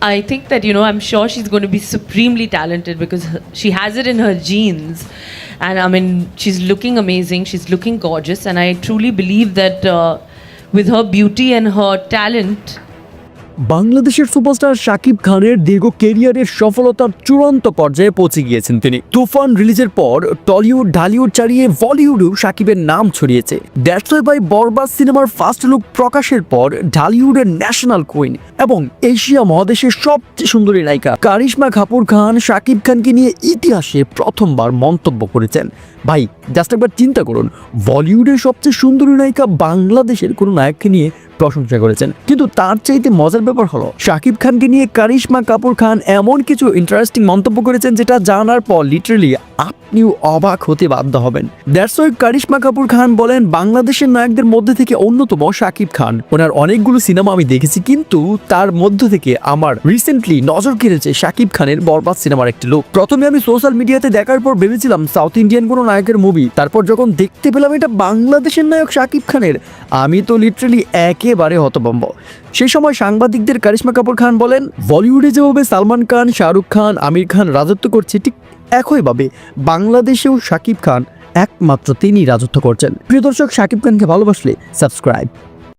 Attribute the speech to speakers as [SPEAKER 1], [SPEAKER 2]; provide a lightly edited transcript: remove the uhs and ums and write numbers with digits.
[SPEAKER 1] I think that, you know, I'm sure she's going to be supremely talented because she has it in her genes. And I mean, she's looking amazing, she's looking gorgeous, and I truly believe that with her beauty and her talent,
[SPEAKER 2] বাংলাদেশের superstar Shakib খানের দীর্ঘ কেরিয়ারের সফলতার চূড়ান্ত পর্যায়ে পৌঁছে গিয়েছেন তিনি। তুফান রিলিজের পর টলিউড ঢালিউড ছাড়িয়ে বলিউডেও শাকিবের নাম ছড়িয়েছে। দ্যাটস ওয়াই বাই বরবাদ সিনেমার ফার্স্ট লুক প্রকাশের পর ঢালিউডের ন্যাশনাল কুইন এবং এশিয়া মহাদেশের সবচেয়ে সুন্দরী নায়িকা কারিশমা কাপুর খান শাকিব খানকে নিয়ে ইতিহাসে প্রথমবার মন্তব্য করেছেন। ভাই জাস্ট একবার চিন্তা করুন, বলিউডের সবচেয়ে সুন্দরী নায়িকা বাংলাদেশের কোনো নায়ককে নিয়ে প্রশংসা করেছেন, কিন্তু তার চাইতে মজার ব্যাপার হলো শাকিব খানকে নিয়ে কারিশমা কাপুর খান এমন কিছু ইন্টারেস্টিং মন্তব্য করেছেন যেটা জানার পর লিটারালি আপনিও অবাক হতে বাধ্য হবেন। দ্যাটস ওয়াই কারিশমা কাপুর খান বলেন, বাংলাদেশের নায়কদের মধ্যে থেকে অন্যতম শাকিব খান। ওনার অনেকগুলো সিনেমা আমি দেখেছি, কিন্তু তার মধ্য থেকে আমার রিসেন্টলি নজর কেড়েছে শাকিব খানের বরবাদ সিনেমার একটি লুক। প্রথমে আমি সোশ্যাল মিডিয়াতে দেখার পর ভেবেছিলাম সাউথ ইন্ডিয়ান কোনো নায়কের মুভি, তারপর যখন দেখতে পেলাম এটা বাংলাদেশের নায়ক শাকিব খানের, আমি তো লিটারালি একেবারে হতভম্ব। সেই সময় সাংবাদিকদের কারিশমা কাপুর খান বলেন, বলিউডে যেভাবে সালমান খান, শাহরুখ খান, আমির খান রাজত্ব করছে, ঠিক একইভাবে বাংলাদেশেও শাকিব খান একমাত্র তিনি রাজত্ব করছেন। প্রিয় দর্শক, শাকিব খানকে ভালোবাসলে সাবস্ক্রাইব।